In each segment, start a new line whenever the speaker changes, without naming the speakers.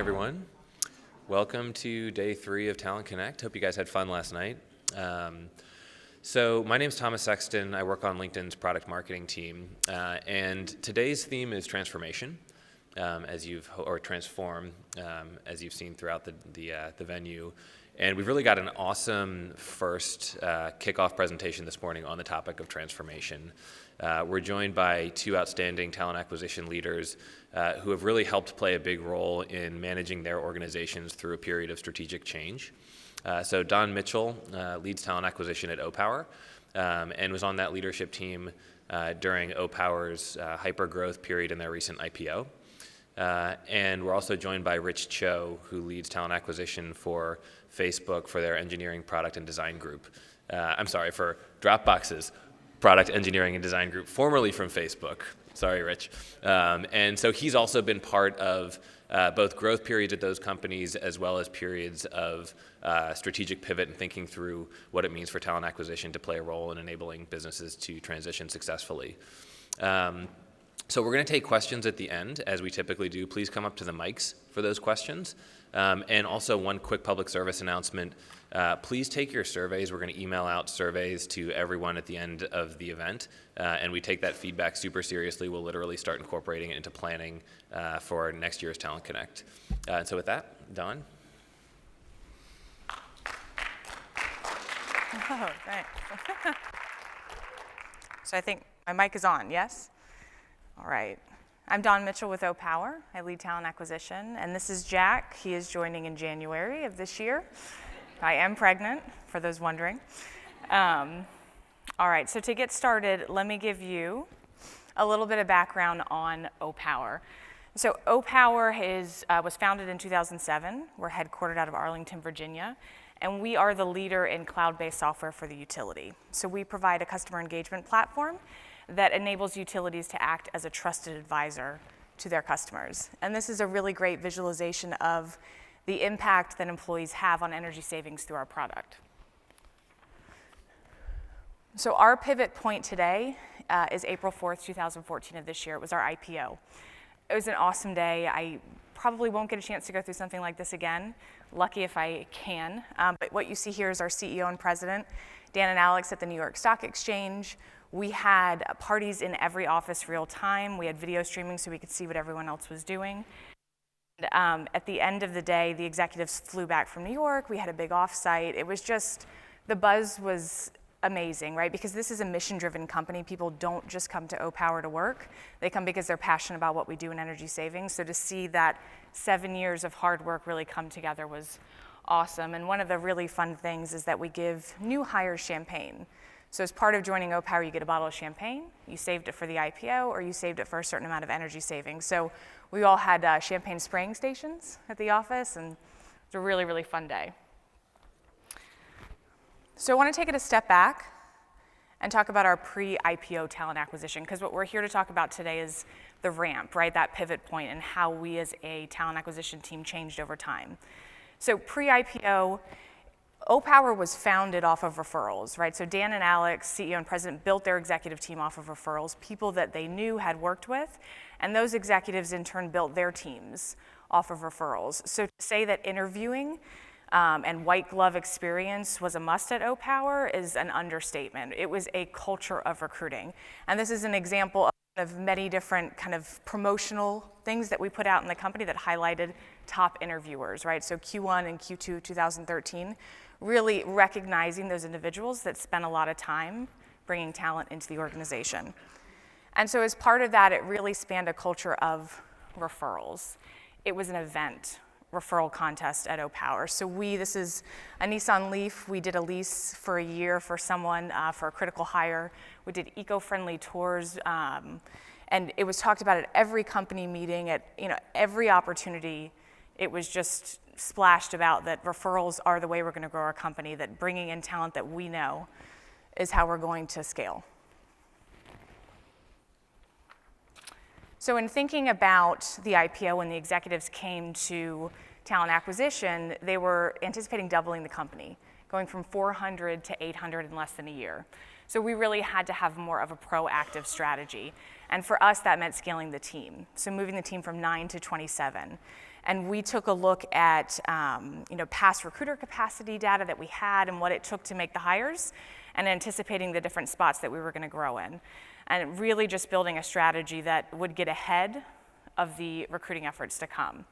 everyone. Welcome to day 3 of Talent Connect. Hope you guys had fun last night. So my name is Thomas Sexton. I work on LinkedIn's product marketing team, and today's theme is transformation, transform, as you've seen throughout the venue. And we've really got an awesome first kickoff presentation this morning on the topic of transformation. We're joined by 2 outstanding talent acquisition leaders who have really helped play a big role in managing their organizations through a period of strategic change. So Don Mitchell leads talent acquisition at Opower and was on that leadership team during Opower's hyper-growth period in their recent IPO. And we're also joined by Rich Cho, who leads talent acquisition for Facebook for their engineering product and design group. For Dropbox's product engineering and design group, formerly from Facebook. Sorry, Rich. And so he's also been part of both growth periods at those companies as well as periods of strategic pivot and thinking through what it means for talent acquisition to play a role in enabling businesses to transition successfully. So we're going to take questions at the end, as we typically do. Please come up to the mics for those questions. And also one quick public service announcement. Please take your surveys. We're going to email out surveys to everyone at the end of the event. And we take that feedback super seriously. We'll literally start incorporating it into planning for next year's Talent Connect. And so with that, Don.
Oh, thanks. So I think my mic is on, yes? All right. I'm Don Mitchell with Opower. I lead talent acquisition, and this is Jack. He is joining in January of this year. I am pregnant, for those wondering. All right, so to get started, let me give you a little bit of background on Opower. So Opower was founded in 2007. We're headquartered out of Arlington, Virginia, and we are the leader in cloud-based software for the utility. So we provide a customer engagement platform that enables utilities to act as a trusted advisor to their customers. And this is a really great visualization of the impact that employees have on energy savings through our product. So our pivot point today is April 4th, 2014 of this year. It was our IPO. It was an awesome day. I probably won't get a chance to go through something like this again. Lucky if I can. But what you see here is our CEO and president, Dan and Alex, at the New York Stock Exchange. We had parties in every office real time. We had video streaming so we could see what everyone else was doing. And, at the end of the day, the executives flew back from New York. We had a big offsite. It was just, the buzz was amazing, right? Because this is a mission-driven company. People don't just come to Opower to work. They come because they're passionate about what we do in energy savings. So to see that 7 years of hard work really come together was awesome. And one of the really fun things is that we give new hires champagne. So as part of joining Opower, you get a bottle of champagne. You saved it for the IPO, or you saved it for a certain amount of energy savings. So we all had champagne spraying stations at the office, and it was a really, really fun day. So I want to take it a step back and talk about our pre-IPO talent acquisition, because what we're here to talk about today is the ramp, right? That pivot point and how we as a talent acquisition team changed over time. So pre-IPO, Opower was founded off of referrals, right? So Dan and Alex, CEO and president, built their executive team off of referrals, people that they knew had worked with, and those executives in turn built their teams off of referrals. So to say that interviewing and white glove experience was a must at Opower is an understatement. It was a culture of recruiting. And this is an example of many different kind of promotional things that we put out in the company that highlighted top interviewers, right? So Q1 and Q2 2013, really recognizing those individuals that spent a lot of time bringing talent into the organization. And so as part of that, it really spanned a culture of referrals. It was an event referral contest at Opower. So this is a Nissan Leaf. We did a lease for a year for someone for a critical hire. We did eco-friendly tours, and it was talked about at every company meeting, at every opportunity. It was just splashed about that referrals are the way we're going to grow our company, that bringing in talent that we know is how we're going to scale. So in thinking about the IPO, when the executives came to talent acquisition, they were anticipating doubling the company, going from 400 to 800 in less than a year. So we really had to have more of a proactive strategy. And for us, that meant scaling the team. So moving the team from 9 to 27. And we took a look at past recruiter capacity data that we had and what it took to make the hires, and anticipating the different spots that we were going to grow in. And really just building a strategy that would get ahead of the recruiting efforts to come.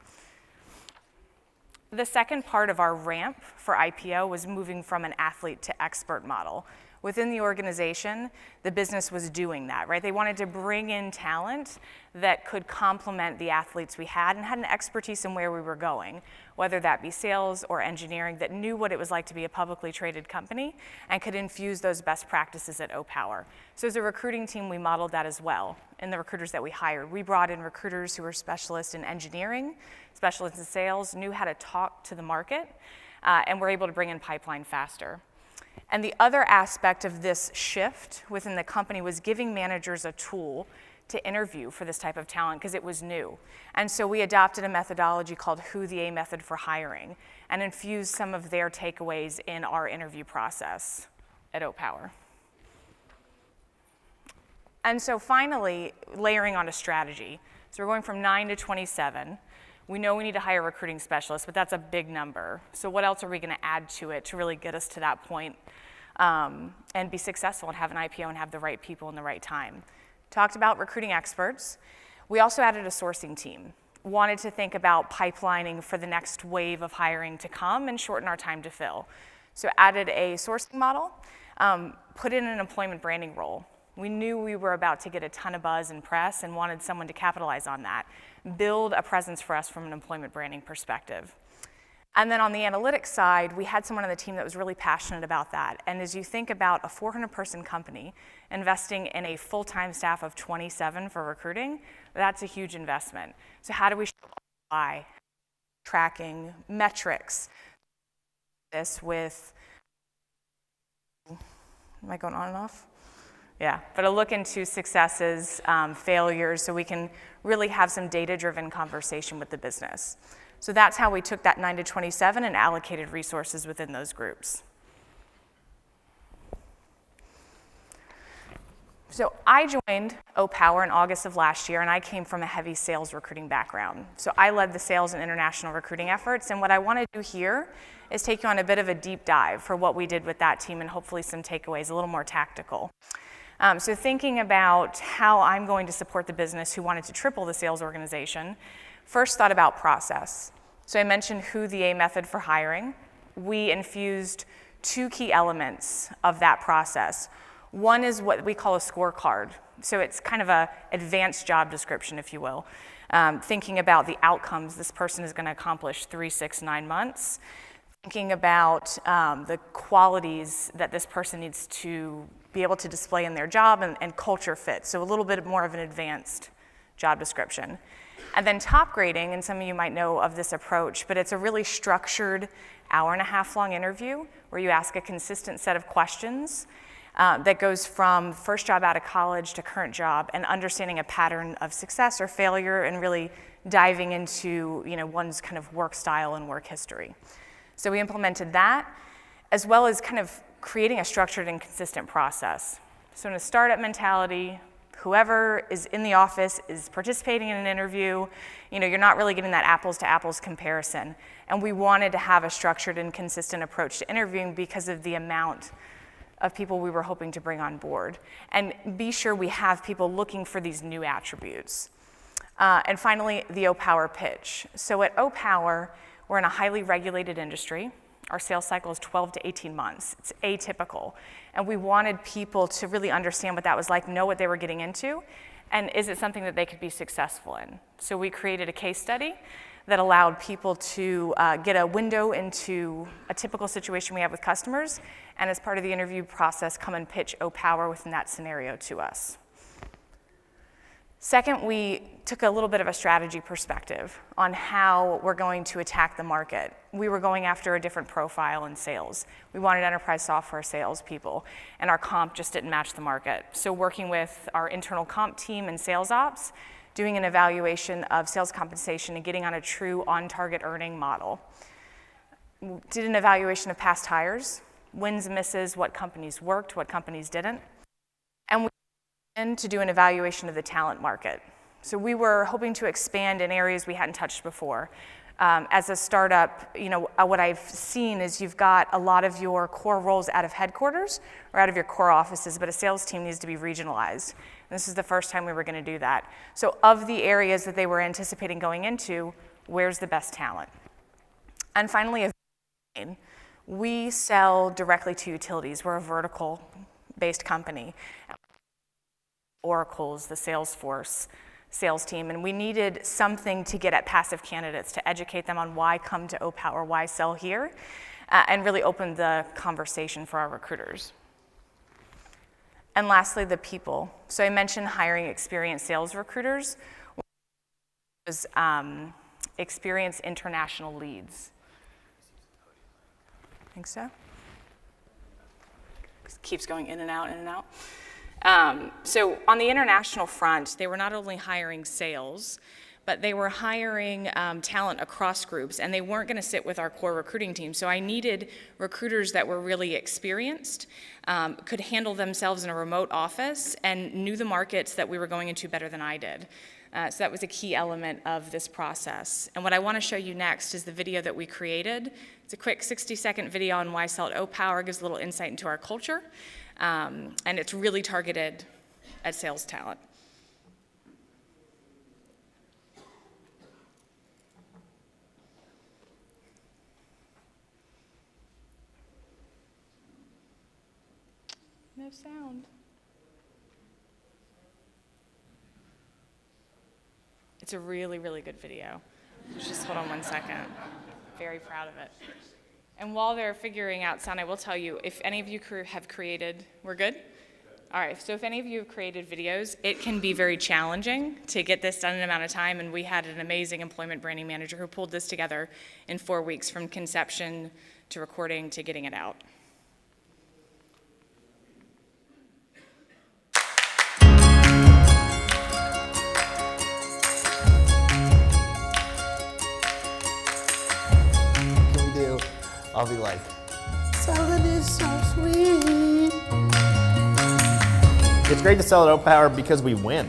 The second part of our ramp for IPO was moving from an athlete to expert model. Within the organization, the business was doing that, right? They wanted to bring in talent that could complement the athletes we had and had an expertise in where we were going, whether that be sales or engineering, that knew what it was like to be a publicly traded company and could infuse those best practices at OPower. So as a recruiting team, we modeled that as well in the recruiters that we hired. We brought in recruiters who were specialists in engineering, specialists in sales, knew how to talk to the market, and were able to bring in pipeline faster. And the other aspect of this shift within the company was giving managers a tool to interview for this type of talent because it was new. And so we adopted a methodology called Who the A method for hiring and infused some of their takeaways in our interview process at OPower. And so finally, layering on a strategy. So we're going from 9 to 27. We know we need to hire recruiting specialists, but that's a big number. So what else are we going to add to it to really get us to that point and be successful and have an IPO and have the right people in the right time? Talked about recruiting experts. We also added a sourcing team. Wanted to think about pipelining for the next wave of hiring to come and shorten our time to fill. So added a sourcing model, put in an employment branding role. We knew we were about to get a ton of buzz and press and wanted someone to capitalize on that, build a presence for us from an employment branding perspective. And then on the analytics side, we had someone on the team that was really passionate about that. And as you think about a 400-person company investing in a full-time staff of 27 for recruiting, that's a huge investment. So how do we show ROI, tracking, metrics? This with, am I going on and off? Yeah, but a look into successes, failures, so we can really have some data-driven conversation with the business. So that's how we took that 9 to 27 and allocated resources within those groups. So I joined OPower in August of last year, and I came from a heavy sales recruiting background. So I led the sales and international recruiting efforts, and what I want to do here is take you on a bit of a deep dive for what we did with that team and hopefully some takeaways, a little more tactical. So thinking about how I'm going to support the business who wanted to triple the sales organization, first thought about process. So I mentioned Who the A method for hiring. We infused 2 key elements of that process. One is what we call a scorecard. So it's kind of an advanced job description, if you will, thinking about the outcomes this person is going to accomplish 3, 6, 9 months, thinking about the qualities that this person needs to be able to display in their job and culture fit. So a little bit more of an advanced job description. And then top grading, and some of you might know of this approach, but it's a really structured hour-and-a-half-long interview where you ask a consistent set of questions that goes from first job out of college to current job and understanding a pattern of success or failure and really diving into one's kind of work style and work history. So we implemented that, as well as kind of creating a structured and consistent process. So in a startup mentality, whoever is in the office is participating in an interview. You're not really getting that apples to apples comparison. And we wanted to have a structured and consistent approach to interviewing because of the amount of people we were hoping to bring on board. And be sure we have people looking for these new attributes. And finally, the OPower pitch. So at OPower, we're in a highly regulated industry. Our sales cycle is 12 to 18 months. It's atypical. And we wanted people to really understand what that was like, know what they were getting into, and is it something that they could be successful in? So we created a case study that allowed people to get a window into a typical situation we have with customers, and as part of the interview process, come and pitch OPower within that scenario to us. Second, we took a little bit of a strategy perspective on how we're going to attack the market. We were going after a different profile in sales. We wanted enterprise software salespeople, and our comp just didn't match the market. So working with our internal comp team and sales ops, doing an evaluation of sales compensation and getting on a true on-target earning model. Did an evaluation of past hires, wins, misses, what companies worked, what companies didn't. And we to do an evaluation of the talent market. So we were hoping to expand in areas we hadn't touched before. As a startup, what I've seen is you've got a lot of your core roles out of headquarters or out of your core offices, but a sales team needs to be regionalized. And this is the first time we were going to do that. So of the areas that they were anticipating going into, where's the best talent? And finally, we sell directly to utilities. We're a vertical-based company. Oracle's the Salesforce sales team, and we needed something to get at passive candidates to educate them on why come to Opower, why sell here, and really open the conversation for our recruiters. And lastly, the people. So I mentioned hiring experienced sales recruiters. Was experienced international leads. Think so? Keeps going in and out, in and out. So on the international front, they were not only hiring sales, but they were hiring talent across groups, and they weren't going to sit with our core recruiting team. So I needed recruiters that were really experienced, could handle themselves in a remote office, and knew the markets that we were going into better than I did. So that was a key element of this process. And what I want to show you next is the video that we created. It's a quick 60-second video on why sell at Opower, gives a little insight into our culture, and it's really targeted at sales talent. No sound. It's a really, really good video. Just hold on one second. Very proud of it. And while they're figuring out sound, I will tell you, if any of you have created, we're good? All right, so if any of you have created videos, it can be very challenging to get this done in an amount of time, and we had an amazing employment branding manager who pulled this together in 4 weeks, from conception to recording to getting it out.
I'll be like, selling is so sweet. It's great to sell at Opower because we win.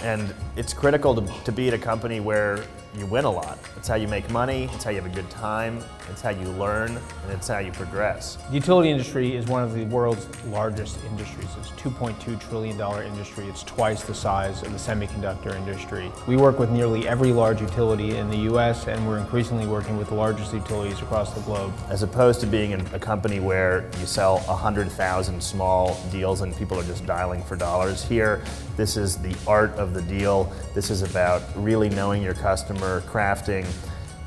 And it's critical to be at a company where you win a lot. It's how you make money, it's how you have a good time, it's how you learn, and it's how you progress.
The utility industry is one of the world's largest industries. It's a $2.2 trillion industry. It's twice the size of the semiconductor industry. We work with nearly every large utility in the US, and we're increasingly working with the largest utilities across the globe.
As opposed to being in a company where you sell 100,000 small deals and people are just dialing for dollars, here, this is the art of the deal. This is about really knowing your customer, crafting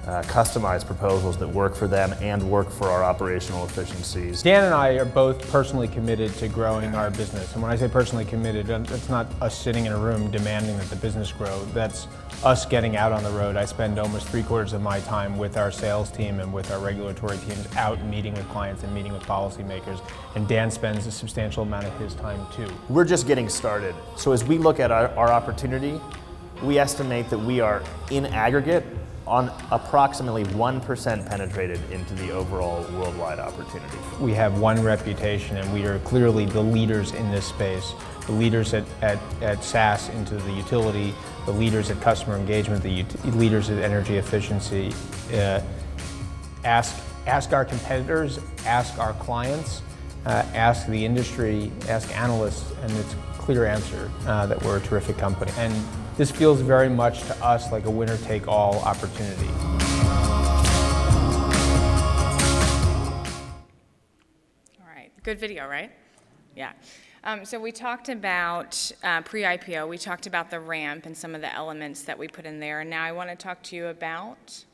customized proposals that work for them and work for our operational efficiencies.
Dan and I are both personally committed to growing our business. And when I say personally committed, that's not us sitting in a room demanding that the business grow. That's us getting out on the road. I spend almost 3/4 of my time with our sales team and with our regulatory teams out meeting with clients and meeting with policymakers. And Dan spends a substantial amount of his time too.
We're just getting started. So as we look at our opportunity, we estimate that we are in aggregate on approximately 1% penetrated into the overall worldwide opportunity.
We have one reputation, and we are clearly the leaders in this space. The leaders at SaaS into the utility, the leaders at customer engagement, the leaders at energy efficiency. Ask our competitors, ask our clients, ask the industry, ask analysts, and it's a clear answer that we're a terrific company. And this feels very much to us like a winner-take-all opportunity.
All right, good video, right? Yeah. So we talked about pre-IPO, we talked about the ramp and some of the elements that we put in there, and now I want to talk to you about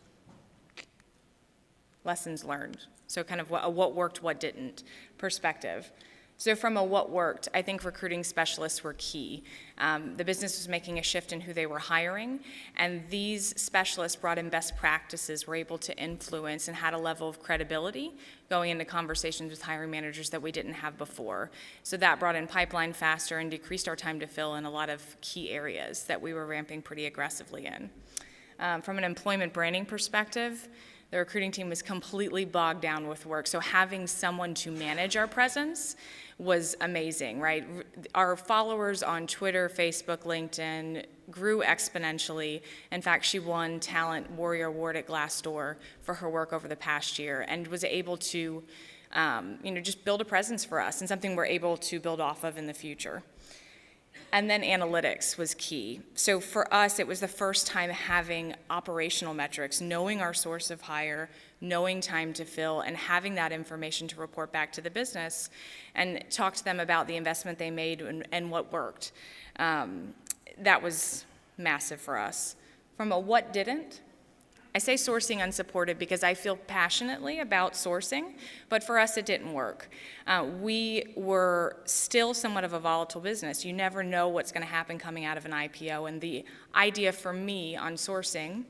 lessons learned. So kind of what worked, what didn't perspective. So from a what worked, I think recruiting specialists were key. The business was making a shift in who they were hiring, and these specialists brought in best practices, were able to influence and had a level of credibility going into conversations with hiring managers that we didn't have before. So that brought in pipeline faster and decreased our time to fill in a lot of key areas that we were ramping pretty aggressively in. From an employment branding perspective, The recruiting team was completely bogged down with work. So having someone to manage our presence was amazing, right? Our followers on Twitter, Facebook, LinkedIn grew exponentially. In fact, she won Talent Warrior Award at Glassdoor for her work over the past year and was able to just build a presence for us and something we're able to build off of in the future. And then analytics was key. So for us, it was the first time having operational metrics, knowing our source of hire, knowing time to fill, and having that information to report back to the business and talk to them about the investment they made and what worked. That was massive for us. From a what didn't, I say sourcing unsupported because I feel passionately about sourcing, but for us it didn't work. We were still somewhat of a volatile business. You never know what's going to happen coming out of an IPO, and the idea for me on sourcing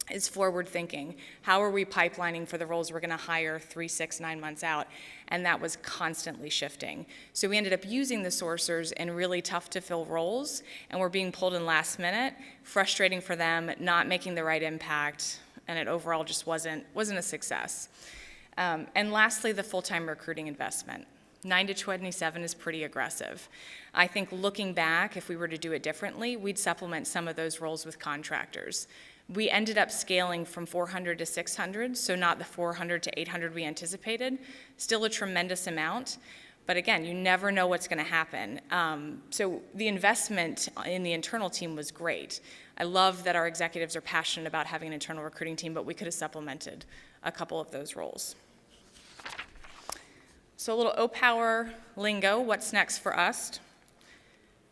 is forward thinking. How are we pipelining for the roles we're going to hire 3, 6, 9 months out? And that was constantly shifting. So we ended up using the sourcers in really tough to fill roles, and we're being pulled in last minute, frustrating for them, not making the right impact, and it overall just wasn't a success. And lastly, the full-time recruiting investment. 9 to 27 is pretty aggressive. I think looking back, if we were to do it differently, we'd supplement some of those roles with contractors. We ended up scaling from 400 to 600, so not the 400 to 800 we anticipated. Still a tremendous amount, but again, you never know what's going to happen. So the investment in the internal team was great. I love that our executives are passionate about having an internal recruiting team, but we could have supplemented a couple of those roles. So a little O-Power lingo, what's next for us?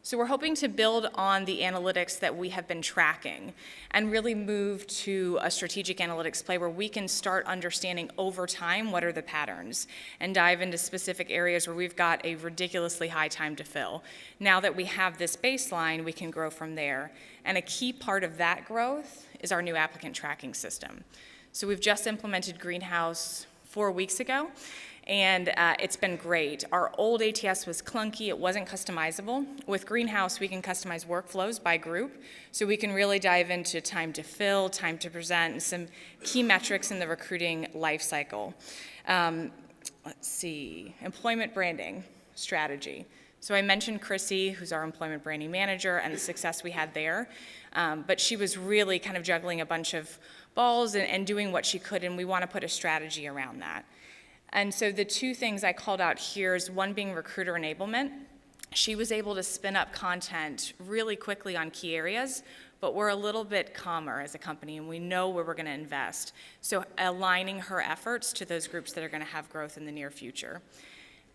So we're hoping to build on the analytics that we have been tracking and really move to a strategic analytics play where we can start understanding over time what are the patterns and dive into specific areas where we've got a ridiculously high time to fill. Now that we have this baseline, we can grow from there. And a key part of that growth is our new applicant tracking system. So we've just implemented Greenhouse 4 weeks ago. And it's been great. Our old ATS was clunky, it wasn't customizable. With Greenhouse, we can customize workflows by group, so we can really dive into time to fill, time to present, and some key metrics in the recruiting life cycle. Let's see, employment branding strategy. So I mentioned Chrissy, who's our employment branding manager, and the success we had there. But she was really kind of juggling a bunch of balls and doing what she could, and we want to put a strategy around that. And so the two things I called out here is one being recruiter enablement. She was able to spin up content really quickly on key areas, but we're a little bit calmer as a company and we know where we're going to invest. So aligning her efforts to those groups that are going to have growth in the near future.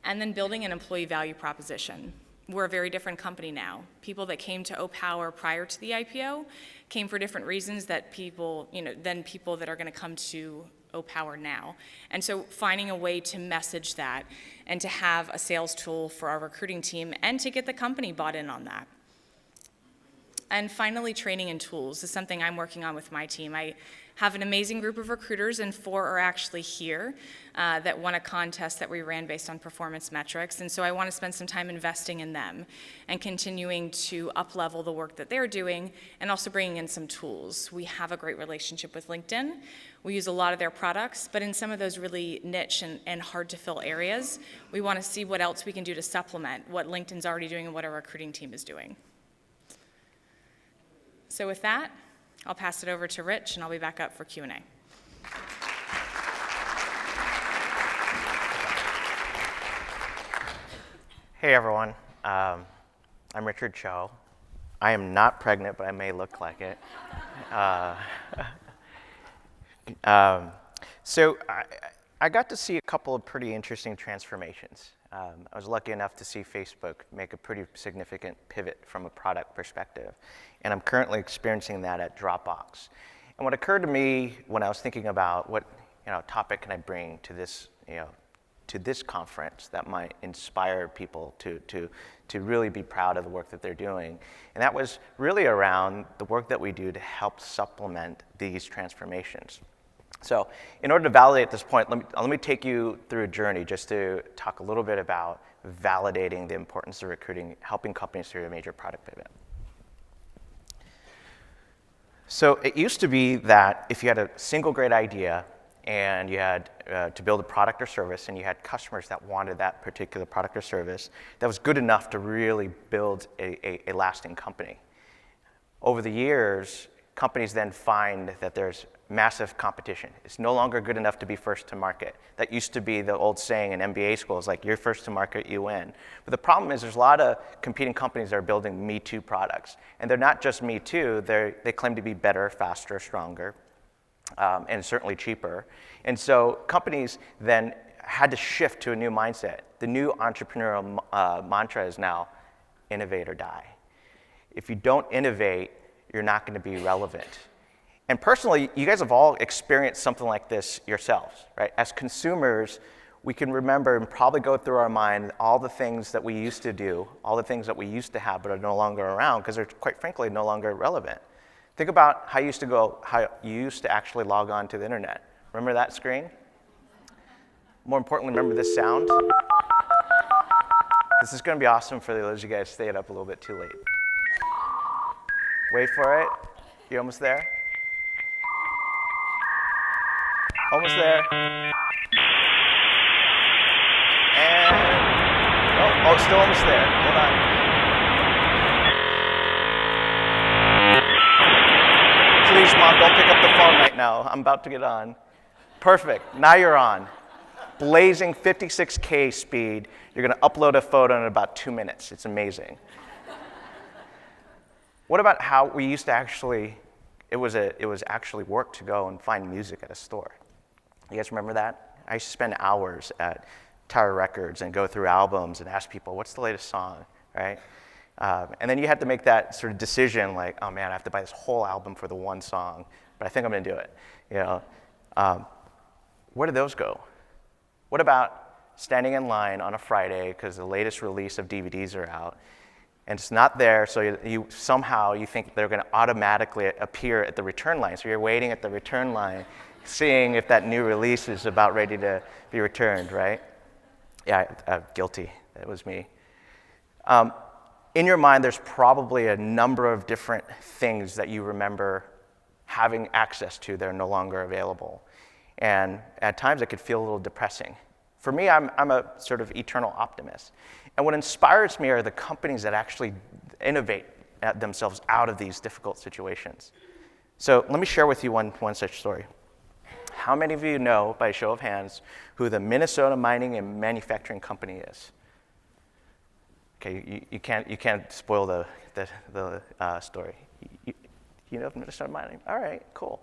And then building an employee value proposition. We're a very different company now. People that came to O-Power prior to the IPO came for different reasons than people that are going to come to O-Power now. And so finding a way to message that and to have a sales tool for our recruiting team and to get the company bought in on that. And finally, training and tools is something I'm working on with my team. I have an amazing group of recruiters, and 4 are actually here that won a contest that we ran based on performance metrics. And so I want to spend some time investing in them and continuing to up-level the work that they're doing and also bringing in some tools. We have a great relationship with LinkedIn. We use a lot of their products, but in some of those really niche and hard-to-fill areas, we want to see what else we can do to supplement what LinkedIn's already doing and what our recruiting team is doing. So with that, I'll pass it over to Rich, and I'll be back up for Q&A.
Hey everyone, I'm Richard Cho. I am not pregnant, but I may look like it. So I got to see a couple of pretty interesting transformations. I was lucky enough to see Facebook make a pretty significant pivot from a product perspective, and I'm currently experiencing that at Dropbox. And what occurred to me when I was thinking about what topic can I bring to this to this conference that might inspire people to really be proud of the work that they're doing, and that was really around the work that we do to help supplement these transformations. So in order to validate this point, let me take you through a journey just to talk a little bit about validating the importance of recruiting, helping companies through a major product pivot. So it used to be that if you had a single great idea and you had to build a product or service, and you had customers that wanted that particular product or service that was good enough to really build a lasting company. Over the years, companies then find that there's massive competition. It's no longer good enough to be first to market. That used to be the old saying in MBA schools, like, you're first to market, you win. But the problem is there's a lot of competing companies that are building Me Too products. And they're not just Me Too, they claim to be better, faster, stronger, and certainly cheaper. And so companies then had to shift to a new mindset. The new entrepreneurial mantra is now innovate or die. If you don't innovate, you're not going to be relevant. And personally, you guys have all experienced something like this yourselves, right? As consumers, we can remember and probably go through our mind all the things that we used to do, all the things that we used to have but are no longer around because they're, quite frankly, no longer relevant. Think about how you used to actually log on to the internet. Remember that screen? More importantly, remember this sound? This is going to be awesome for those of you guys staying up a little bit too late. Wait for it. You almost there? Almost there. And, oh, still almost there. Hold on. Please, Mom, don't pick up the phone right now. I'm about to get on. Perfect. Now you're on. Blazing 56K speed. You're going to upload a photo in about 2 minutes. It's amazing. What about how we used to actually, it was actually work to go and find music at a store? You guys remember that? I used to spend hours at Tower Records and go through albums and ask people, what's the latest song, right? And then you had to make that sort of decision, like, oh man, I have to buy this whole album for the one song, but I think I'm gonna do it. You know, where did those go? What about standing in line on a Friday because the latest release of DVDs are out, and it's not there, so you somehow you think they're gonna automatically appear at the return line, so you're waiting at the return line, seeing if that new release is about ready to be returned, right? Yeah, guilty. That was me. In your mind, there's probably a number of different things that you remember having access to that are no longer available. And at times, it could feel a little depressing. For me, I'm a sort of eternal optimist. And what inspires me are the companies that actually innovate themselves out of these difficult situations. So let me share with you one such story. How many of you know, by a show of hands, who the Minnesota Mining and Manufacturing Company is? Okay, you can't spoil the story. You know Minnesota Mining? All right, cool.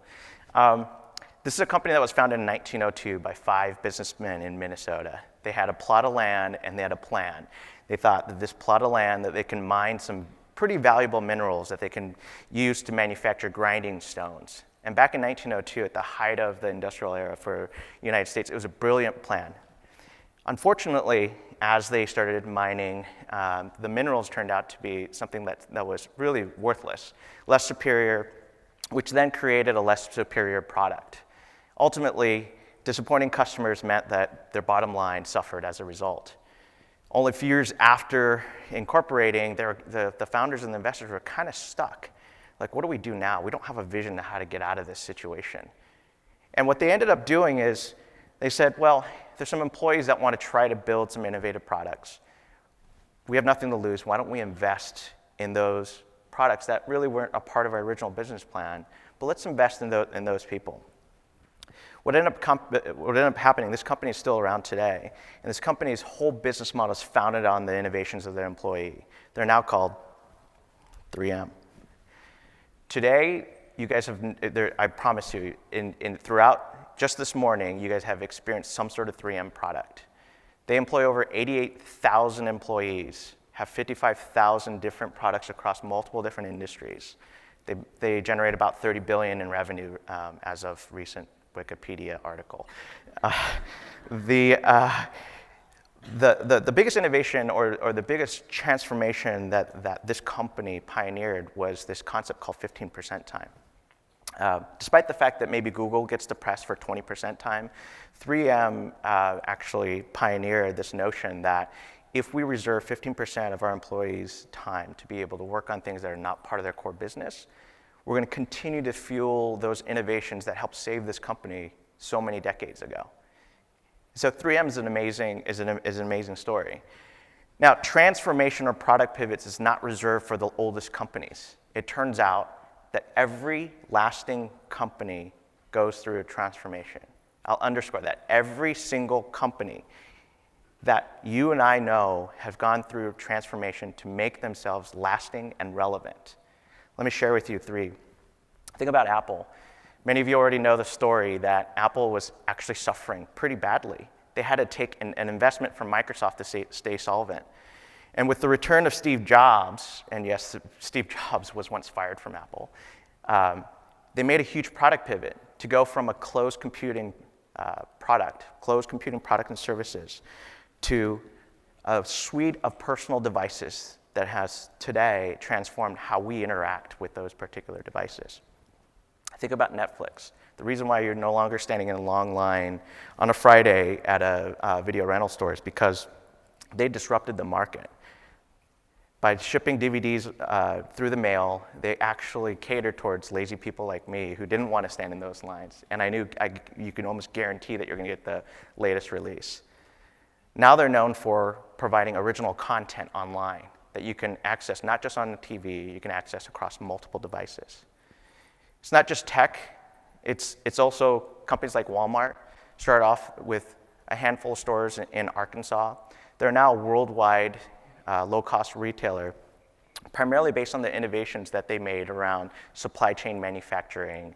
This is a company that was founded in 1902 by 5 businessmen in Minnesota. They had a plot of land and they had a plan. They thought that this plot of land, that they can mine some pretty valuable minerals that they can use to manufacture grinding stones. And back in 1902, at the height of the industrial era for the United States, it was a brilliant plan. Unfortunately, as they started mining, the minerals turned out to be something that was really worthless, less superior, which then created a less superior product. Ultimately, disappointing customers meant that their bottom line suffered as a result. Only a few years after incorporating, the founders and the investors were kind of stuck. Like, what do we do now? We don't have a vision of how to get out of this situation. And what they ended up doing is they said, well, there's some employees that want to try to build some innovative products. We have nothing to lose. Why don't we invest in those products that really weren't a part of our original business plan, but let's invest in those people. What ended up happening, this company is still around today, and this company's whole business model is founded on the innovations of their employee. They're now called 3M. Today, you guys have, I promise you, throughout just this morning, you guys have experienced some sort of 3M product. They employ over 88,000 employees, have 55,000 different products across multiple different industries. They generate about $30 billion in revenue as of recent Wikipedia article. The biggest innovation or the biggest transformation that this company pioneered was this concept called 15% time. Despite the fact that maybe Google gets depressed for 20% time, 3M actually pioneered this notion that if we reserve 15% of our employees' time to be able to work on things that are not part of their core business, we're going to continue to fuel those innovations that help save this company so many decades ago. So 3M is an amazing story. Now, transformation or product pivots is not reserved for the oldest companies. It turns out that every lasting company goes through a transformation. I'll underscore that. Every single company that you and I know have gone through a transformation to make themselves lasting and relevant. Let me share with you three. Think about Apple. Many of you already know the story that Apple was actually suffering pretty badly. They had to take an investment from Microsoft to stay solvent. And with the return of Steve Jobs, and yes, Steve Jobs was once fired from Apple, they made a huge product pivot to go from a closed computing product and services, to a suite of personal devices that has today transformed how we interact with those particular devices. Think about Netflix. The reason why you're no longer standing in a long line on a Friday at a video rental store is because they disrupted the market. By shipping DVDs through the mail, they actually catered towards lazy people like me who didn't want to stand in those lines. And I knew you could almost guarantee that you're going to get the latest release. Now they're known for providing original content online that you can access not just on the TV, you can access across multiple devices. It's not just tech, it's also companies like Walmart. Started off with a handful of stores in Arkansas. They're now a worldwide low-cost retailer, primarily based on the innovations that they made around supply chain manufacturing,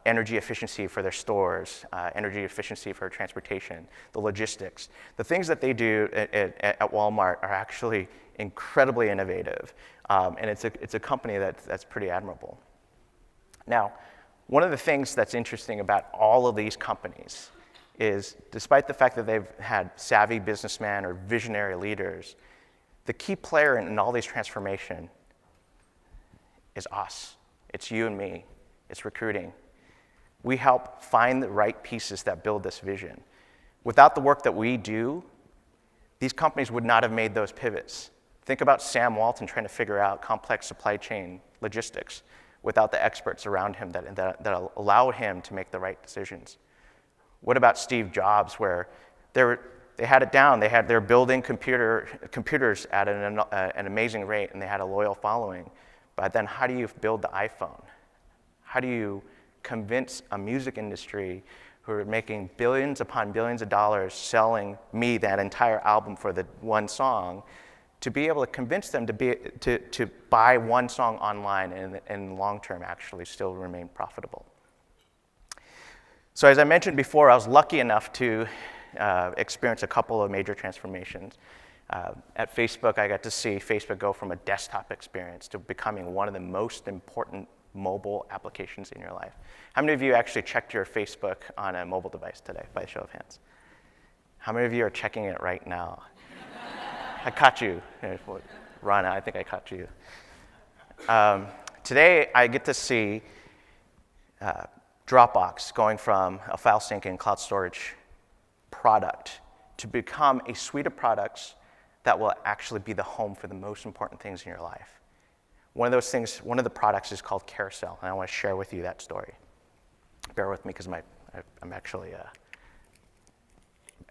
energy efficiency for their stores, energy efficiency for transportation, the logistics. The things that they do at Walmart are actually incredibly innovative, and it's a company that's pretty admirable. Now, one of the things that's interesting about all of these companies is, despite the fact that they've had savvy businessmen or visionary leaders, the key player in all these transformation is us. It's you and me. It's recruiting. We help find the right pieces that build this vision. Without the work that we do, these companies would not have made those pivots. Think about Sam Walton trying to figure out complex supply chain logistics without the experts around him that allow him to make the right decisions. What about Steve Jobs, where they had it down. They're building computers at an amazing rate, and they had a loyal following. But then how do you build the iPhone? How do you convince a music industry who are making billions upon billions of dollars selling me that entire album for the one song, to be able to convince them to buy one song online and in the long term actually still remain profitable? So as I mentioned before, I was lucky enough to experience a couple of major transformations. At Facebook, I got to see Facebook go from a desktop experience to becoming one of the most important mobile applications in your life. How many of you actually checked your Facebook on a mobile device today, by a show of hands? How many of you are checking it right now? I caught you. Rana, I think I caught you. Today, I get to see Dropbox going from a file sync and cloud storage product to become a suite of products that will actually be the home for the most important things in your life. One of those things, one of the products is called Carousel, and I want to share with you that story. Bear with me because I'm actually,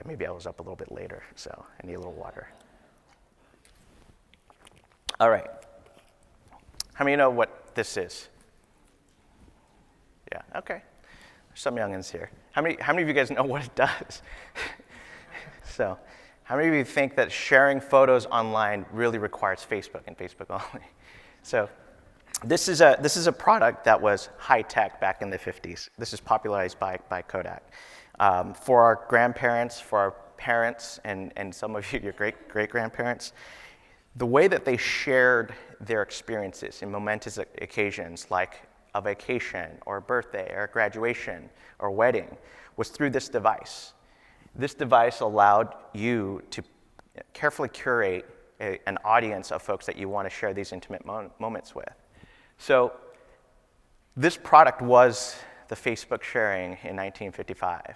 maybe I was up a little bit later, so I need a little water. All right. How many know what this is? Yeah, okay. There's some youngins here. How many of you guys know what it does? So, how many of you think that sharing photos online really requires Facebook and Facebook only? So, this is a product that was high tech back in the 50s. This is popularized by Kodak. For our grandparents, for our parents, and some of you, your great grandparents, the way that they shared their experiences in momentous occasions like a vacation or a birthday or a graduation or a wedding was through this device. This device allowed you to carefully curate an audience of folks that you want to share these intimate moments with. So this product was the Facebook sharing in 1955.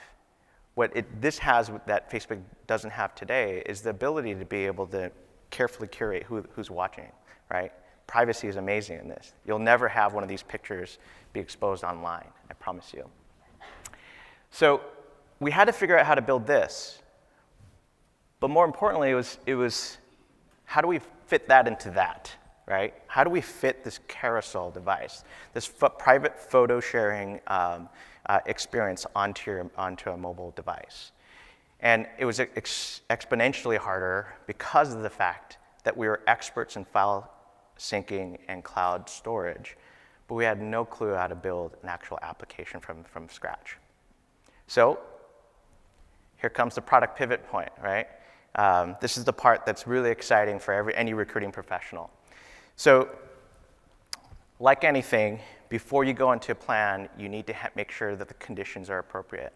What this has that Facebook doesn't have today is the ability to be able to carefully curate who's watching, right? Privacy is amazing in this. You'll never have one of these pictures be exposed online, I promise you. So we had to figure out how to build this. But more importantly, it was how do we fit that into that, right? How do we fit this carousel device, this private photo sharing experience onto a mobile device? And it was exponentially harder because of the fact that we were experts in file syncing and cloud storage, but we had no clue how to build an actual application from scratch. So here comes the product pivot point, right? This is the part that's really exciting for any recruiting professional. So like anything, before you go into a plan, you need to make sure that the conditions are appropriate.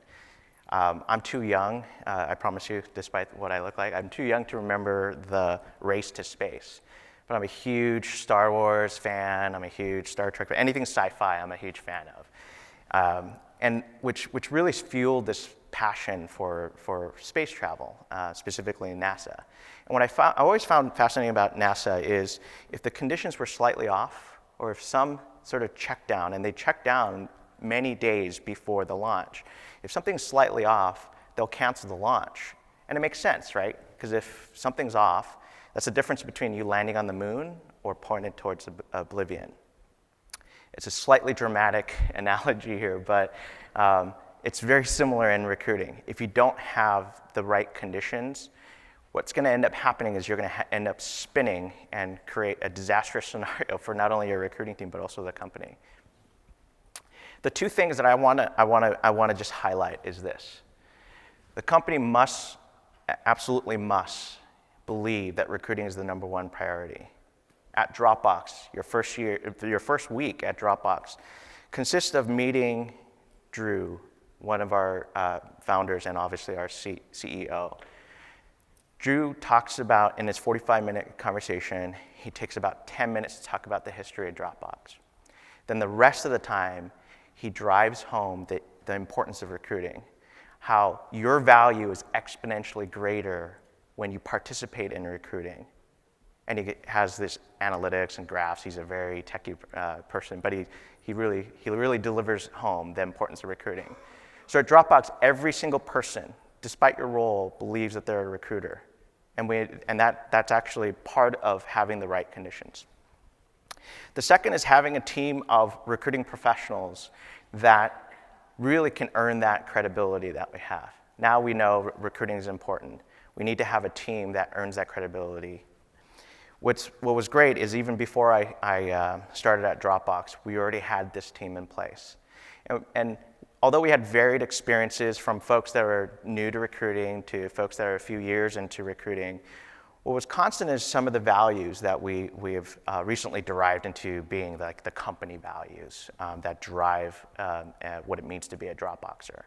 I'm too young, I promise you, despite what I look like, I'm too young to remember the race to space. But I'm a huge Star Wars fan, I'm a huge Star Trek fan, anything sci-fi I'm a huge fan of. And which really fueled this passion for space travel, specifically in NASA. And what I always found fascinating about NASA is if the conditions were slightly off, or if some sort of check down, and they check down many days before the launch, if something's slightly off, they'll cancel the launch. And it makes sense, right? Because if something's off, that's the difference between you landing on the moon or pointed towards oblivion. It's a slightly dramatic analogy here, but it's very similar in recruiting. If you don't have the right conditions, what's going to end up happening is you're going to end up spinning and create a disastrous scenario for not only your recruiting team, but also the company. The two things that I want to just highlight is this. The company absolutely must believe that recruiting is the #1 priority. At Dropbox, your first week at Dropbox consists of meeting Drew, one of our founders and obviously our CEO. Drew talks about, in his 45-minute conversation, he takes about 10 minutes to talk about the history of Dropbox. Then the rest of the time, he drives home the importance of recruiting, how your value is exponentially greater when you participate in recruiting. And he has this analytics and graphs. He's a very techie person, but he really delivers home the importance of recruiting. So at Dropbox, every single person, despite your role, believes that they're a recruiter. And that's actually part of having the right conditions. The second is having a team of recruiting professionals that really can earn that credibility that we have. Now we know recruiting is important. We need to have a team that earns that credibility. What was great is even before I started at Dropbox, we already had this team in place. And although we had varied experiences from folks that were new to recruiting to folks that are a few years into recruiting, what was constant is some of the values that we have recently derived into being like the company values that drive what it means to be a Dropboxer.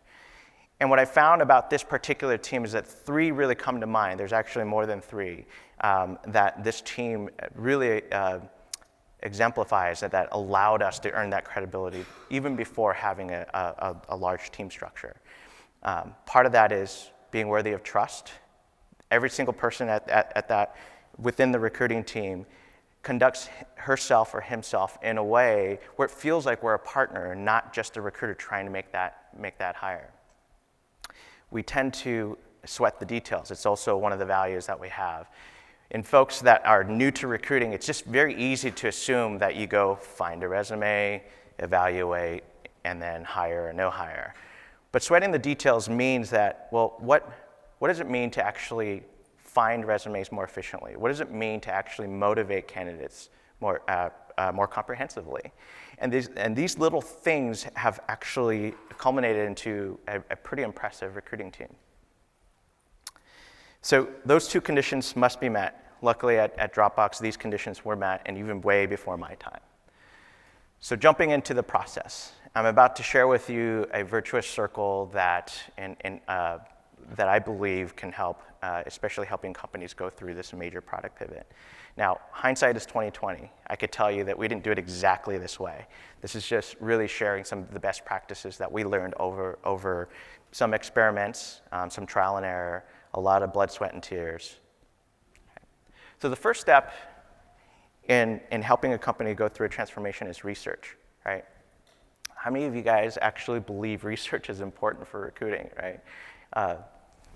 And what I found about this particular team is that 3 really come to mind. There's actually more than 3 that this team really exemplifies that allowed us to earn that credibility even before having a large team structure. Part of that is being worthy of trust. Every single person at that within the recruiting team conducts herself or himself in a way where it feels like we're a partner, not just a recruiter trying to make that hire. We tend to sweat the details. It's also one of the values that we have. In folks that are new to recruiting, it's just very easy to assume that you go find a resume, evaluate, and then hire or no hire. But sweating the details means that, well, what does it mean to actually find resumes more efficiently? What does it mean to actually motivate candidates more comprehensively? And these little things have actually culminated into a pretty impressive recruiting team. So those 2 conditions must be met. Luckily at Dropbox, these conditions were met, and even way before my time. So jumping into the process, I'm about to share with you a virtuous circle that I believe can help, especially helping companies go through this major product pivot. Now, hindsight is 20/20. I could tell you that we didn't do it exactly this way. This is just really sharing some of the best practices that we learned over some experiments, some trial and error, a lot of blood, sweat, and tears. Okay. So the first step in helping a company go through a transformation is research, right? How many of you guys actually believe research is important for recruiting, right?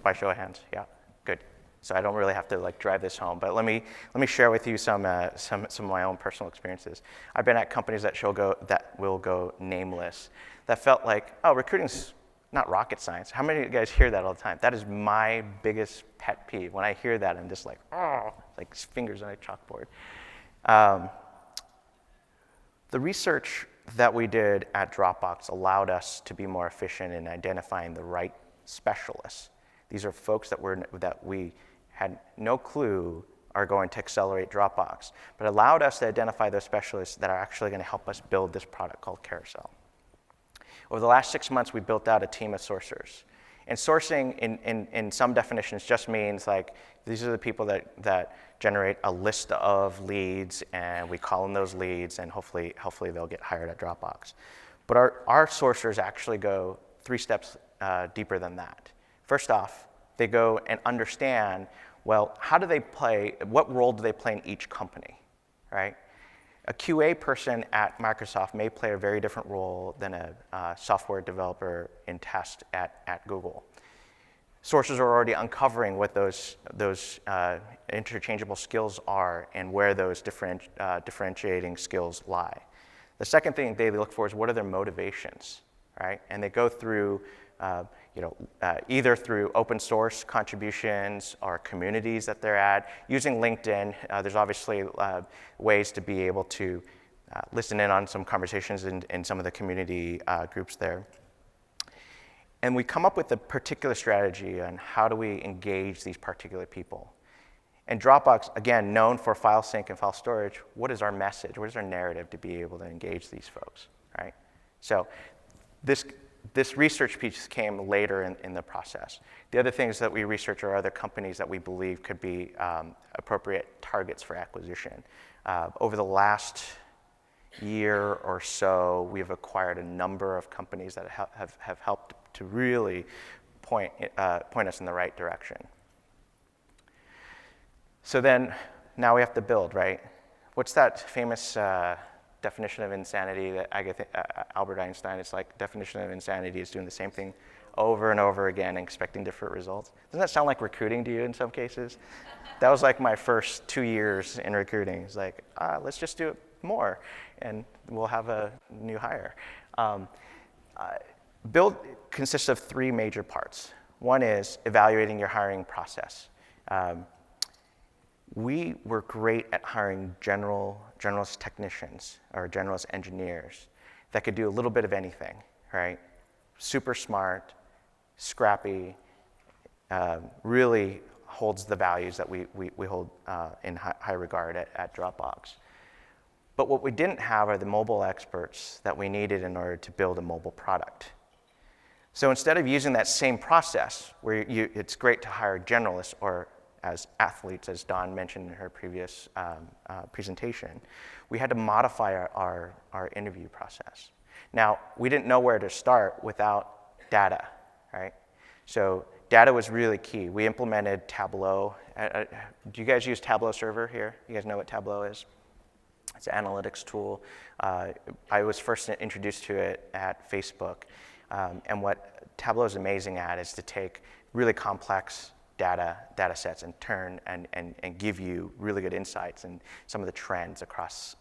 By show of hands, yeah, good. So I don't really have to like drive this home, but let me share with you some of my own personal experiences. I've been at companies that will go nameless, that felt like, oh, recruiting's not rocket science. How many of you guys hear that all the time? That is my biggest pet peeve. When I hear that, I'm just like, oh, like fingers on a chalkboard. The research that we did at Dropbox allowed us to be more efficient in identifying the right specialists. These are folks that we had no clue are going to accelerate Dropbox, but allowed us to identify those specialists that are actually going to help us build this product called Carousel. Over the last 6 months, we built out a team of sourcers. And sourcing, in some definitions, just means like these are the people that generate a list of leads, and we call in those leads, and hopefully they'll get hired at Dropbox. But our sourcers actually go 3 steps deeper than that. First off, they go and understand, well, what role do they play in each company, right? A QA person at Microsoft may play a very different role than a software developer in test at Google. Sources are already uncovering what those interchangeable skills are and where those differentiating skills lie. The second thing they look for is what are their motivations, right? And they go through either through open source contributions or communities that they're at. Using LinkedIn, there's obviously ways to be able to listen in on some conversations in some of the community groups there. And we come up with a particular strategy on how do we engage these particular people. And Dropbox, again, known for file sync and file storage, what is our message? What is our narrative to be able to engage these folks, right? So this research piece came later in the process. The other things that we research are other companies that we believe could be appropriate targets for acquisition. Over the last year or so, we have acquired a number of companies that have helped to really point us in the right direction. So then, now we have to build, right? What's that famous definition of insanity that Albert Einstein, it's like definition of insanity is doing the same thing over and over again and expecting different results. Doesn't that sound like recruiting to you in some cases? That was like my first 2 years in recruiting. It's like, let's just do it more and we'll have a new hire. Build consists of 3 major parts. One is evaluating your hiring process. We were great at hiring generalist technicians or generalist engineers that could do a little bit of anything, right? Super smart, scrappy, really holds the values that we hold in high regard at Dropbox. But what we didn't have are the mobile experts that we needed in order to build a mobile product. So instead of using that same process where it's great to hire generalists or as athletes, as Dawn mentioned in her previous presentation, we had to modify our interview process. Now, we didn't know where to start without data, right? So data was really key. We implemented Tableau. Do you guys use Tableau Server here? You guys know what Tableau is? It's an analytics tool. I was first introduced to it at Facebook. And what Tableau is amazing at is to take really complex data sets and turn and give you really good insights and some of the trends across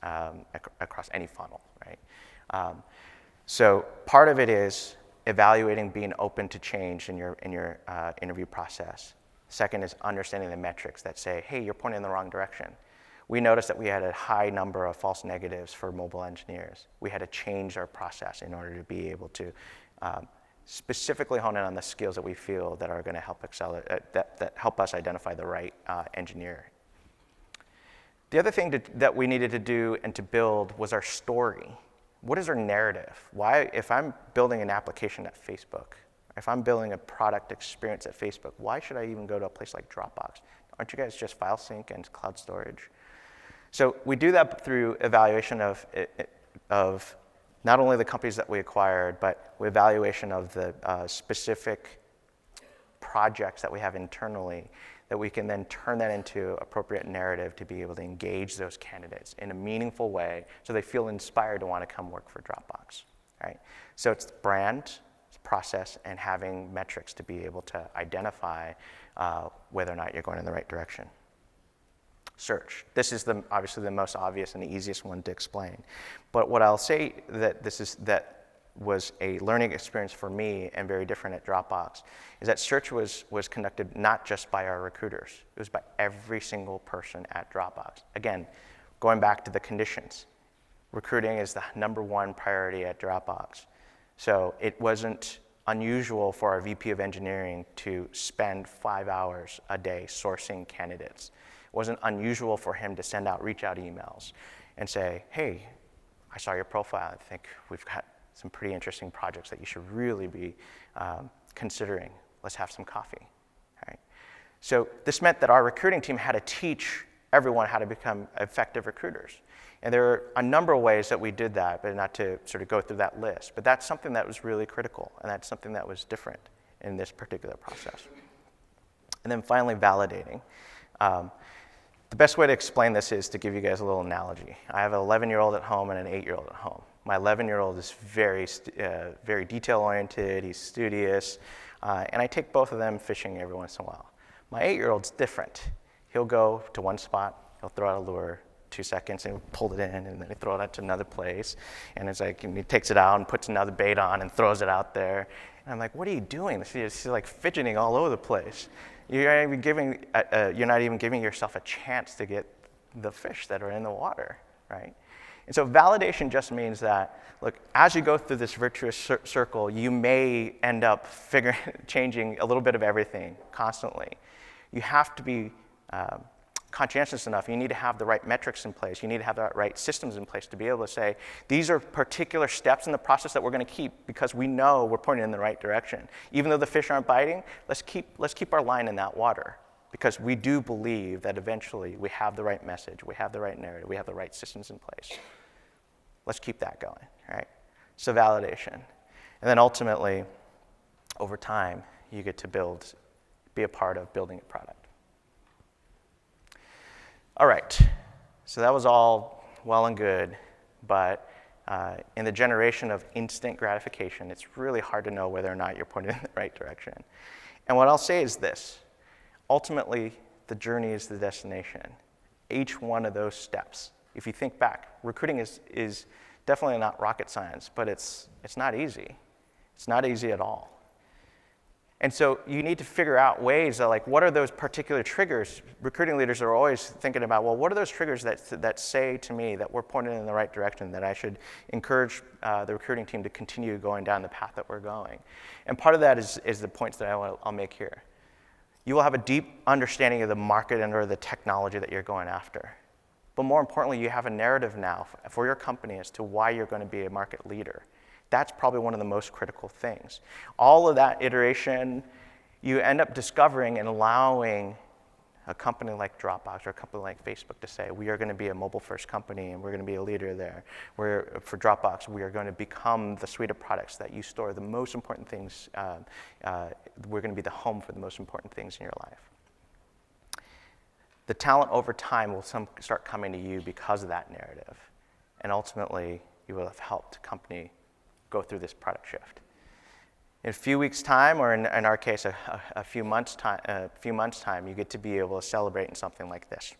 any funnel, right? So part of it is evaluating, being open to change in your interview process. Second is understanding the metrics that say, hey, you're pointing in the wrong direction. We noticed that we had a high number of false negatives for mobile engineers. We had to change our process in order to be able to specifically hone in on the skills that we feel that are going to help accelerate, that help us identify the right engineer. The other thing that we needed to do and to build was our story. What is our narrative? Why, if I'm building an application at Facebook, if I'm building a product experience at Facebook, why should I even go to a place like Dropbox? Aren't you guys just file sync and cloud storage? So we do that through evaluation of not only the companies that we acquired, but evaluation of the specific projects that we have internally, that we can then turn that into appropriate narrative to be able to engage those candidates in a meaningful way so they feel inspired to want to come work for Dropbox, right? So it's brand, process, and having metrics to be able to identify whether or not you're going in the right direction. Search. This is obviously the most obvious and the easiest one to explain. But what I'll say that was a learning experience for me and very different at Dropbox is that search was conducted not just by our recruiters. It was by every single person at Dropbox. Again, going back to the conditions, recruiting is the #1 priority at Dropbox. So it wasn't unusual for our VP of engineering to spend 5 hours a day sourcing candidates. It wasn't unusual for him to send out reach out emails and say, hey, I saw your profile. I think we've got some pretty interesting projects that you should really be considering. Let's have some coffee. Right? So this meant that our recruiting team had to teach everyone how to become effective recruiters. And there are a number of ways that we did that, but not to sort of go through that list. But that's something that was really critical, and that's something that was different in this particular process. And then finally, validating. The best way to explain this is to give you guys a little analogy. I have an 11-year-old at home and an 8-year-old at home. My 11-year-old is very detail-oriented, he's studious, and I take both of them fishing every once in a while. My 8-year-old's different. He'll go to one spot, he'll throw out a lure, 2 seconds, and he'll pull it in, and then he throw it out to another place, and it's like, and he takes it out and puts another bait on and throws it out there. And I'm like, what are you doing? She's like fidgeting all over the place. You're not even giving yourself a chance to get the fish that are in the water, right? And so validation just means that, look, as you go through this virtuous circle, you may end up changing a little bit of everything constantly. You have to be conscientious enough. You need to have the right metrics in place. You need to have the right systems in place to be able to say, these are particular steps in the process that we're going to keep because we know we're pointing in the right direction. Even though the fish aren't biting, let's keep our line in that water because we do believe that eventually we have the right message, we have the right narrative, we have the right systems in place. Let's keep that going, right? So validation. And then ultimately, over time, you get to be a part of building a product. All right, so that was all well and good, but in the generation of instant gratification, it's really hard to know whether or not you're pointed in the right direction. And what I'll say is this. Ultimately, the journey is the destination. Each one of those steps, if you think back, recruiting is definitely not rocket science, but it's not easy. It's not easy at all. And so you need to figure out ways that, like, what are those particular triggers? Recruiting leaders are always thinking about, well, what are those triggers that say to me that we're pointed in the right direction, that I should encourage the recruiting team to continue going down the path that we're going? And part of that is the points that I'll make here. You will have a deep understanding of the market and or the technology that you're going after. But more importantly, you have a narrative now for your company as to why you're going to be a market leader. That's probably one of the most critical things. All of that iteration, you end up discovering and allowing a company like Dropbox or a company like Facebook to say, we are going to be a mobile-first company and we're going to be a leader there. For Dropbox, we are going to become the suite of products that you store the most important things. We're going to be the home for the most important things in your life. The talent over time will start coming to you because of that narrative. And ultimately, you will have helped a company go through this product shift. In a few weeks' time, or in our case, a few months' time, you get to be able to celebrate in something like this.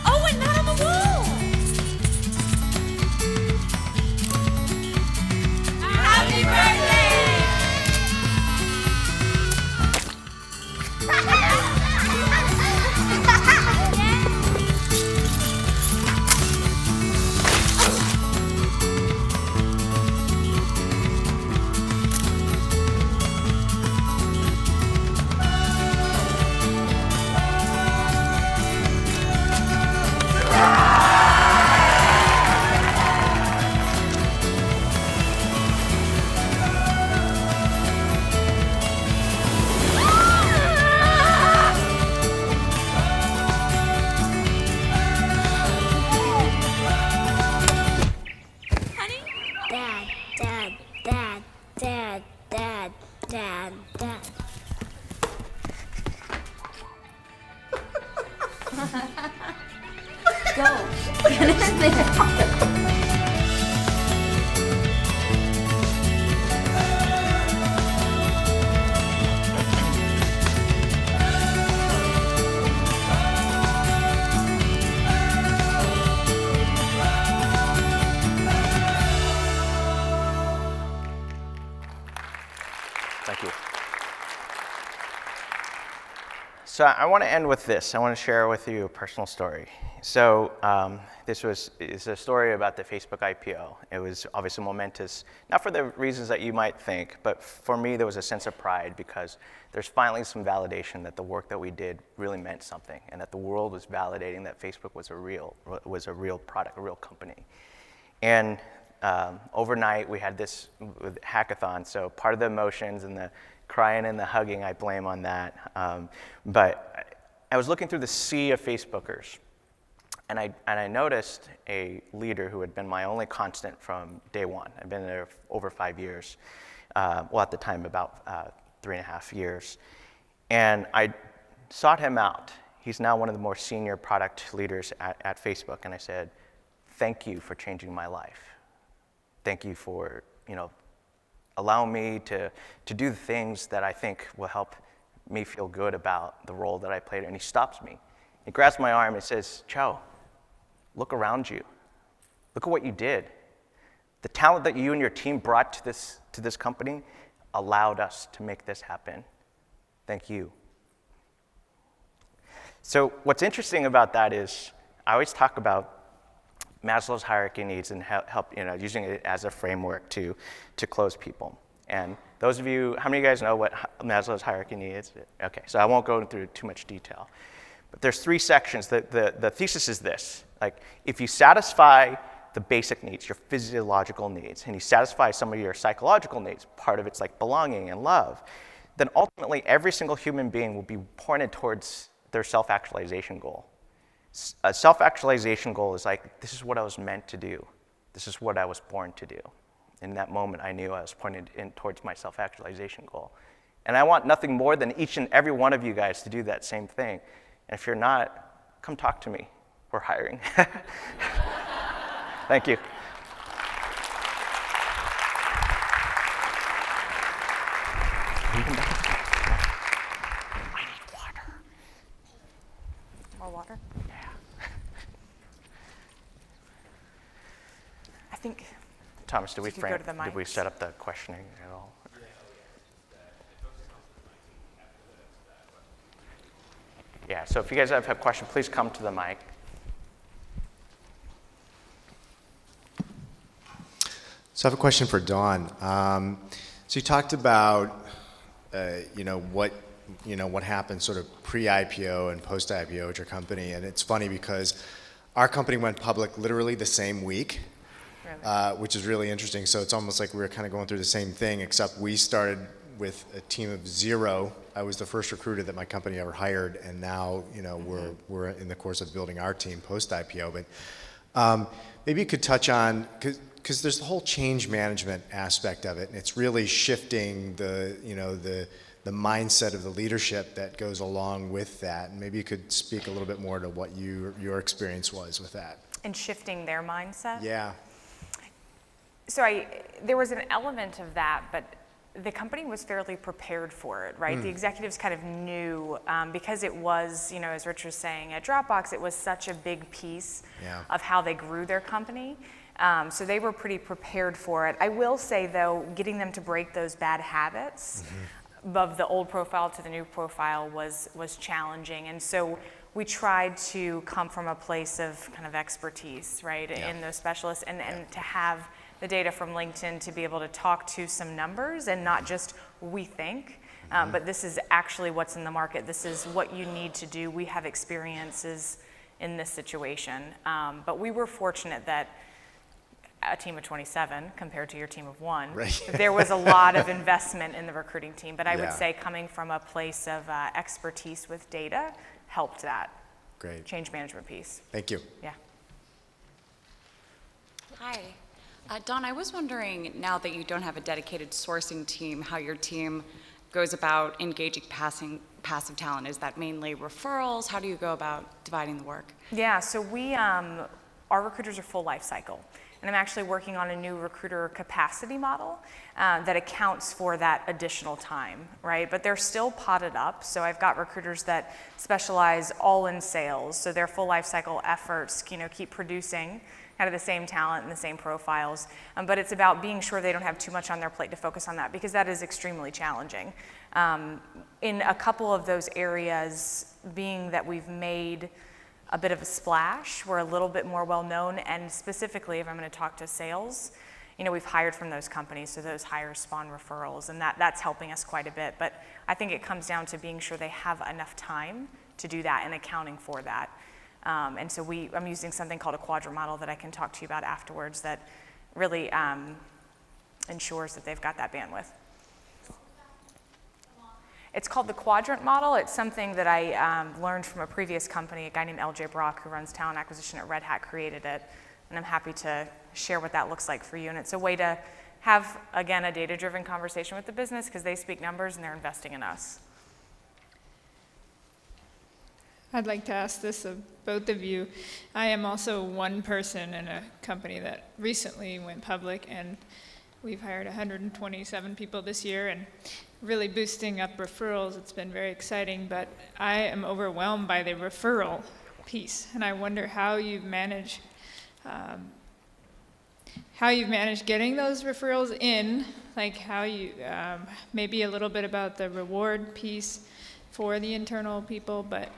Oh, and not on the wall! Happy birthday!
Thank you. So I want to end with this. I want to share with you a personal story. So this is a story about the Facebook IPO. It was obviously momentous, not for the reasons that you might think, but for me there was a sense of pride because there's finally some validation that the work that we did really meant something, and that the world was validating that Facebook was a real product, a real company. And overnight, we had this hackathon, so part of the emotions and the crying and the hugging, I blame on that. But I was looking through the sea of Facebookers, and I noticed a leader who had been my only constant from day one. I've been there over 5 years, well, at the time, about 3.5 years. And I sought him out. He's now one of the more senior product leaders at Facebook, and I said, thank you for changing my life. Thank you for, allowing me to do the things that I think will help me feel good about the role that I played. And he stops me. He grabs my arm and says, Chow, look around you. Look at what you did. The talent that you and your team brought to this company allowed us to make this happen. Thank you. So what's interesting about that is I always talk about Maslow's hierarchy needs and help using it as a framework to close people. And those of you, how many of you guys know what Maslow's hierarchy needs? Okay, so I won't go into too much detail. But there's 3 sections. The thesis is this. Like, if you satisfy the basic needs, your physiological needs, and you satisfy some of your psychological needs, part of it's like belonging and love, then ultimately every single human being will be pointed towards their self-actualization goal. A self-actualization goal is like, this is what I was meant to do. This is what I was born to do. In that moment, I knew I was pointed in towards my self-actualization goal. And I want nothing more than each and every one of you guys to do that same thing. And if you're not, come talk to me. We're hiring. Thank you. I need water.
More water? I think.
Thomas, did
So
we
you could go to the
did we
mics.
set up the questioning at all? Yeah, so if you guys have a question, please come to the mic.
So I have a question for Dawn. So you talked about, what happened sort of pre-IPO and post-IPO at your company, and it's funny because our company went public literally the same week, which is really interesting. So it's almost like we were kind of going through the same thing, except we started with a team of 0. I was the first recruiter that my company ever hired, and now we're in the course of building our team post-IPO. But maybe you could touch on, because there's the whole change management aspect of it, and it's really shifting the mindset of the leadership that goes along with that. And maybe you could speak a little bit more to what your experience was with that.
And shifting their mindset?
Yeah.
So there was an element of that, but the company was fairly prepared for it, right? The executives kind of knew, because it was, as Rich was saying, at Dropbox, it was such a big piece of how they grew their company. So they were pretty prepared for it. I will say, though, getting them to break those bad habits of the old profile to the new profile was challenging. And so we tried to come from a place of kind of expertise, right, in those specialists, and to have the data from LinkedIn to be able to talk to some numbers and not just we think, but this is actually what's in the market. This is what you need to do. We have experiences in this situation. But we were fortunate that a team of 27 compared to your team of 1, there was a lot of investment in the recruiting team. But I would say coming from a place of expertise with data helped that change management piece.
Thank you.
Yeah.
Hi. Dawn, I was wondering, now that you don't have a dedicated sourcing team, how your team goes about engaging passive talent? Is that mainly referrals? How do you go about dividing the work?
Yeah, so our recruiters are full life cycle. And I'm actually working on a new recruiter capacity model that accounts for that additional time, right? But they're still potted up. So I've got recruiters that specialize all in sales. So their full life cycle efforts, keep producing kind of the same talent and the same profiles. But it's about being sure they don't have too much on their plate to focus on that, because that is extremely challenging. In a couple of those areas, being that we've made a bit of a splash, we're a little bit more well known, and specifically if I'm going to talk to sales, we've hired from those companies, so those hires spawn referrals, and that's helping us quite a bit. But I think it comes down to being sure they have enough time to do that and accounting for that. And so I'm using something called a quadrant model that I can talk to you about afterwards that really ensures that they've got that bandwidth. It's called the quadrant model. It's something that I learned from a previous company. A guy named LJ Brock, who runs talent acquisition at Red Hat, created it. And I'm happy to share what that looks like for you. And it's a way to have, again, a data-driven conversation with the business, because they speak numbers and they're investing in us.
I'd like to ask this of both of you. I am also one person in a company that recently went public, and we've hired 127 people this year and really boosting up referrals. It's been very exciting, but I am overwhelmed by the referral piece, and I wonder how you've managed getting those referrals in, like how you, maybe a little bit about the reward piece for the internal people, but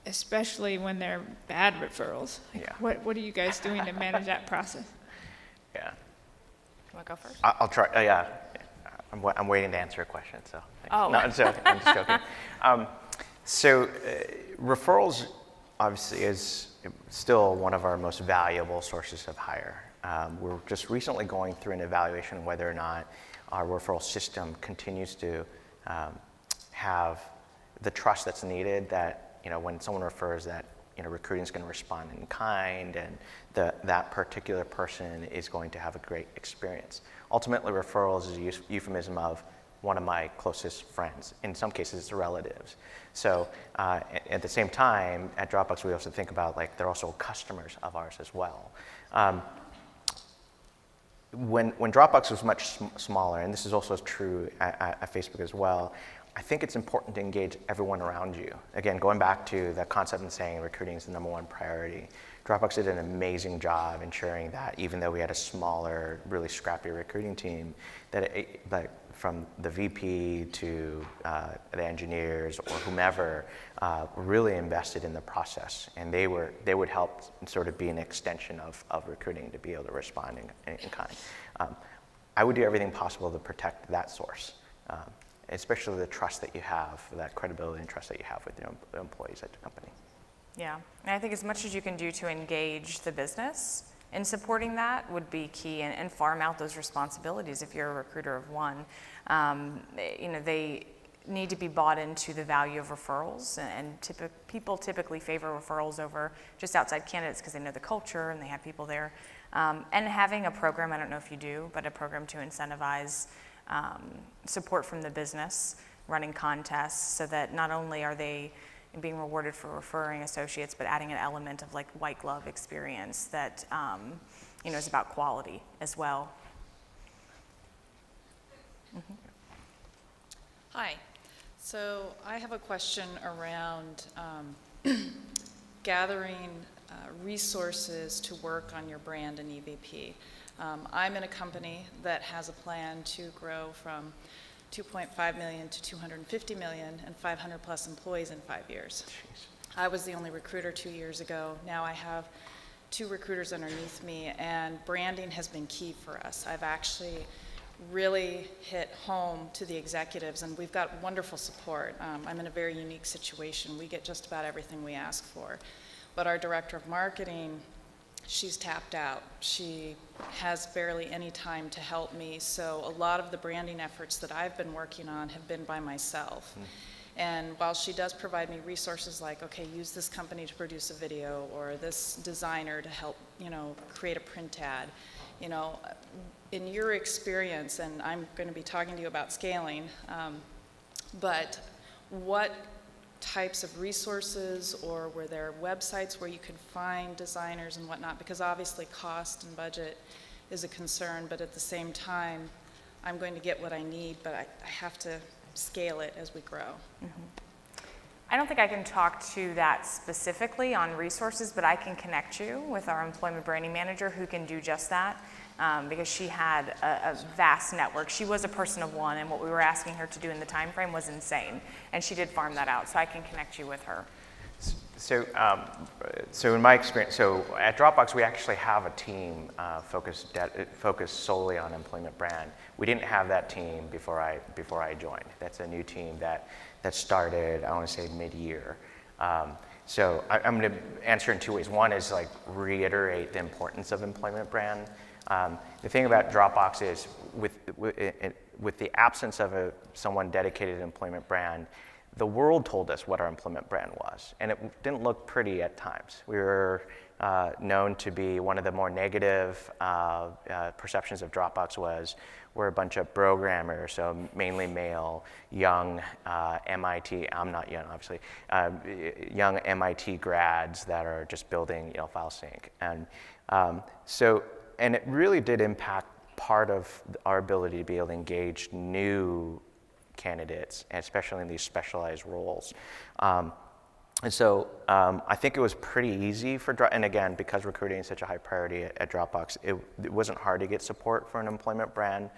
especially when they're bad referrals.
Yeah.
What are you guys doing to manage that process?
Yeah.
You want to go first?
I'll try. Yeah. I'm waiting to answer a question. So.
Oh.
No, I'm joking. I'm just joking. Referrals obviously is still one of our most valuable sources of hire. We're just recently going through an evaluation whether or not our referral system continues to have the trust that's needed, that when someone refers, that recruiting is going to respond in kind, and that particular person is going to have a great experience. Ultimately, referrals is a euphemism of one of my closest friends. In some cases, it's relatives. So at the same time, at Dropbox, we also think about they're also customers of ours as well. When Dropbox was much smaller, and this is also true at Facebook as well, I think it's important to engage everyone around you. Again, going back to the concept and saying recruiting is the #1 priority, Dropbox did an amazing job ensuring that even though we had a smaller, really scrappy recruiting team, that from the VP to the engineers or whomever really invested in the process, and they would help sort of be an extension of recruiting to be able to respond in kind. I would do everything possible to protect that source. Especially the trust that you have, that credibility and trust that you have with your employees at the company.
Yeah, and I think as much as you can do to engage the business in supporting that would be key, and farm out those responsibilities if you're a recruiter of one. They need to be bought into the value of referrals, and people typically favor referrals over just outside candidates because they know the culture and they have people there. And having a program, I don't know if you do, but a program to incentivize support from the business, running contests, so that not only are they being rewarded for referring associates, but adding an element of white glove experience that is about quality as well. Mm-hmm.
Hi. So I have a question around gathering resources to work on your brand and EVP. I'm in a company that has a plan to grow from 2.5 million to 250 million and 500 plus employees in 5 years.
Jeez.
I was the only recruiter 2 years ago. Now I have 2 recruiters underneath me, and branding has been key for us. I've actually really hit home to the executives, and we've got wonderful support. I'm in a very unique situation. We get just about everything we ask for. But our director of marketing, she's tapped out. She has barely any time to help me, so a lot of the branding efforts that I've been working on have been by myself. And while she does provide me resources like, okay, use this company to produce a video, or this designer to help, create a print ad, in your experience, and I'm going to be talking to you about scaling, but what types of resources, or were there websites where you could find designers and whatnot? Because obviously cost and budget is a concern, but at the same time, I'm going to get what I need, but I have to scale it as we grow.
I don't think I can talk to that specifically on resources, but I can connect you with our employment branding manager who can do just that, because she had a vast network. She was a person of one, and what we were asking her to do in the time frame was insane, and she did farm that out, so I can connect you with her.
So in my experience, so at Dropbox, we actually have a team focused solely on employment brand. We didn't have that team before I joined. That's a new team that started, I want to say, mid-year. So I'm going to answer in two ways. One is like reiterate the importance of employment brand. The thing about Dropbox is with the absence of someone dedicated to employment brand, the world told us what our employment brand was, and it didn't look pretty at times. We were known to be one of the more negative perceptions of Dropbox was we're a bunch of programmers, so mainly male, young MIT, I'm not young obviously, young MIT grads that are just building file sync. And and it really did impact part of our ability to be able to engage new candidates, and especially in these specialized roles. And so I think it was pretty easy and again, because recruiting is such a high priority at Dropbox, it wasn't hard to get support for an employment brand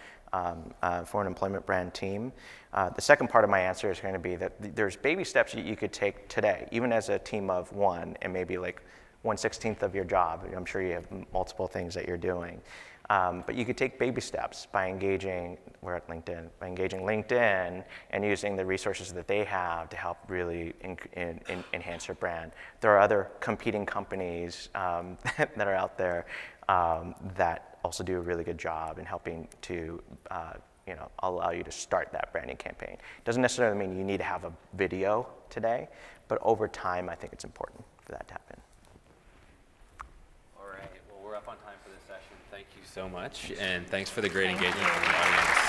team. The second part of my answer is going to be that there's baby steps that you could take today, even as a team of one, and maybe like 1/16 of your job. I'm sure you have multiple things that you're doing. But you could take baby steps by engaging LinkedIn and using the resources that they have to help really enhance your brand. There are other competing companies that are out there that also do a really good job in helping to allow you to start that branding campaign. Doesn't necessarily mean you need to have a video today, but over time I think it's important for that to happen.
We're up on time for this session. Thank you so much, and thanks for the great engagement from the audience.